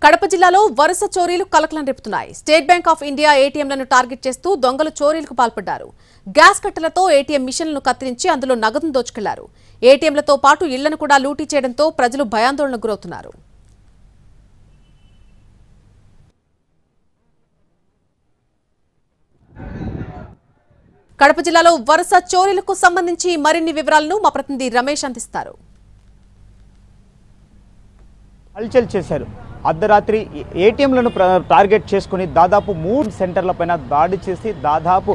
కడప జిల్లాలో వరుస చోరీలు కలకలం రేపుతున్నాయి. స్టేట్ బ్యాంక్ ఆఫ్ ఇండియా ఏటీఎంలను టార్గెట్ చేస్తూ దొంగలు చోరీలకు పాల్పడ్డారు. గ్యాస్ కట్టెలతో ఏటీఎం మిషన్లను కత్తిరించి అందులో నగదును దోచుకెళ్లారు. ఏటీఎంలతో పాటు ఇళ్లను కూడా లూటీ చేయడంతో ప్రజలు భయాందోళనకు గురవుతున్నారు. కడప జిల్లాలో వరుస చోరీలకు సంబంధించి మరిన్ని వివరాలను మా ప్రతినిధి రమేష్ అందిస్తారు. హల్చల్ చేశారు. అర్ధరాత్రి ఏటీఎంలను టార్గెట్ చేసుకుని దాదాపు 3 సెంటర్లపైన దాడి చేసి దాదాపు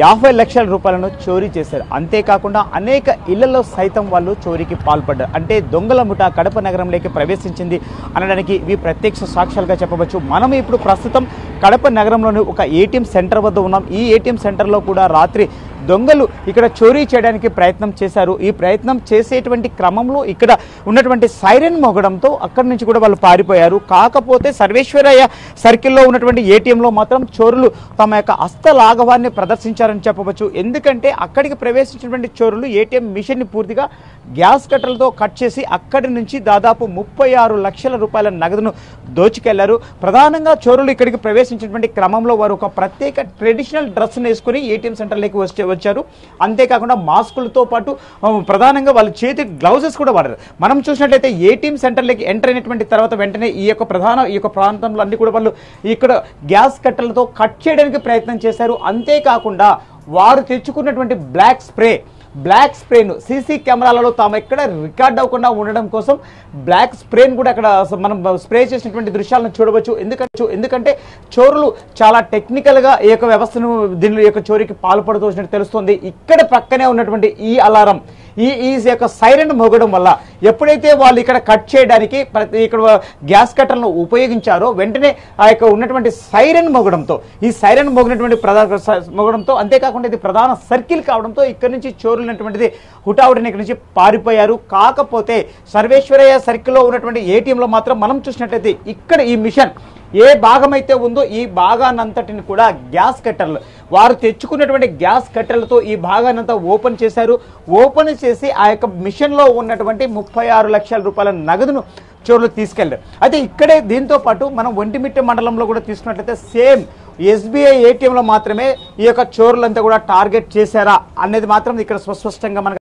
50 లక్షల రూపాయలను చోరీ చేశారు. అంతేకాకుండా అనేక ఇళ్లలో సైతం వాళ్ళు చోరీకి పాల్పడ్డారు. అంటే దొంగల ముఠా కడప నగరంలోకి ప్రవేశించింది అనడానికి ఇవి ప్రత్యక్ష సాక్ష్యాలుగా చెప్పవచ్చు. మనం ఇప్పుడు ప్రస్తుతం కడప నగరంలోని ఒక ఏటీఎం సెంటర్ వద్ద ఉన్నాం. ఈ ఏటీఎం సెంటర్లో కూడా రాత్రి దొంగలు ఇక్కడ చోరీ చేయడానికి ప్రయత్నం చేశారు. ఈ ప్రయత్నం చేసేటువంటి క్రమంలో ఇక్కడ ఉన్నటువంటి సైరన్ మోగడంతో అక్కడి నుంచి కూడా వాళ్ళు పారిపోయారు. కాకపోతే సర్వేశ్వరయ్య సర్కిల్లో ఉన్నటువంటి ఏటీఎంలో మాత్రం చోరులు తమ యొక్క హస్తలాఘవాన్ని ప్రదర్శించారని చెప్పవచ్చు. ఎందుకంటే అక్కడికి ప్రవేశించినటువంటి చోరులు ఏటీఎం మిషన్ని పూర్తిగా గ్యాస్ కట్టలతో కట్ చేసి అక్కడి నుంచి దాదాపు 36 లక్షల రూపాయల నగదును దోచుకెళ్లారు. ప్రధానంగా చోరులు ఇక్కడికి ప్రవేశించినటువంటి క్రమంలో వారు ఒక ప్రత్యేక ట్రెడిషనల్ డ్రెస్ను వేసుకుని ఏటీఎం సెంటర్లోకి వచ్చారు. అంతేకాకుండా మాస్కులతో పాటు ప్రధానంగా వాళ్ళ చేతి గ్లౌజెస్ కూడా వాడారు. మనం చూసినట్లయితే ఏటీఎం సెంటర్లోకి ఎంటర్ అయినటువంటి తర్వాత వెంటనే ఈ యొక్క ప్రాంతంలో అన్ని కూడా వాళ్ళు ఇక్కడ గ్యాస్ కట్టెలతో కట్ చేయడానికి ప్రయత్నం చేశారు. అంతేకాకుండా వారు తెచ్చుకున్నటువంటి బ్లాక్ స్ప్రేను సీసీ కెమెరాలలో తాము ఎక్కడ రికార్డ్ అవ్వకుండా ఉండడం కోసం బ్లాక్ స్ప్రేను కూడా అక్కడ మనం స్ప్రే చేసినటువంటి దృశ్యాలను చూడవచ్చు. ఎందుకంటే చోరులు చాలా టెక్నికల్గా ఈ యొక్క వ్యవస్థను దీని యొక్క చోరీకి పాల్పడుతూ వచ్చినట్టు తెలుస్తుంది. ఇక్కడ పక్కనే ఉన్నటువంటి ఈ అలారం ఈ యొక్క సైరన్ మోగడం వల్ల ఎప్పుడైతే వాళ్ళు ఇక్కడ కట్ చేయడానికి ఇక్కడ గ్యాస్ కట్టర్లను ఉపయోగించారో వెంటనే ఆ యొక్క ఉన్నటువంటి సైరన్ మోగడంతో ఈ సైరన్ మోగినటువంటి మోగడంతో అంతేకాకుండా ఇది ప్రధాన సర్కిల్ కావడంతో ఇక్కడ నుంచి చోరులైనటువంటిది హుటాహుటిని ఇక్కడ నుంచి పారిపోయారు. కాకపోతే సర్వేశ్వరయ్య సర్కిల్లో ఉన్నటువంటి ఏటీఎంలో మాత్రం మనం చూసినట్లయితే ఇక్కడ ఈ మిషన్ ఏ భాగమైతే ఉందో ఈ భాగానంతటిని కూడా గ్యాస్ కట్టర్లు వారు తెచ్చుకున్నటువంటి గ్యాస్ కట్టెలతో ఈ భాగానంతా ఓపెన్ చేశారు. ఓపెన్ చేసి ఆ యొక్క మిషన్లో ఉన్నటువంటి 36 లక్షల రూపాయల నగదును చోరులు తీసుకెళ్లారు. అయితే ఇక్కడే దీంతో పాటు మనం ఒంటిమిట్ట మండలంలో కూడా తీసుకున్నట్లయితే సేమ్ ఎస్బీఐ ఏటీఎంలో మాత్రమే ఈ యొక్క చోరులంతా కూడా టార్గెట్ చేశారా అనేది మాత్రం ఇక్కడ స్పష్టంగా మనకు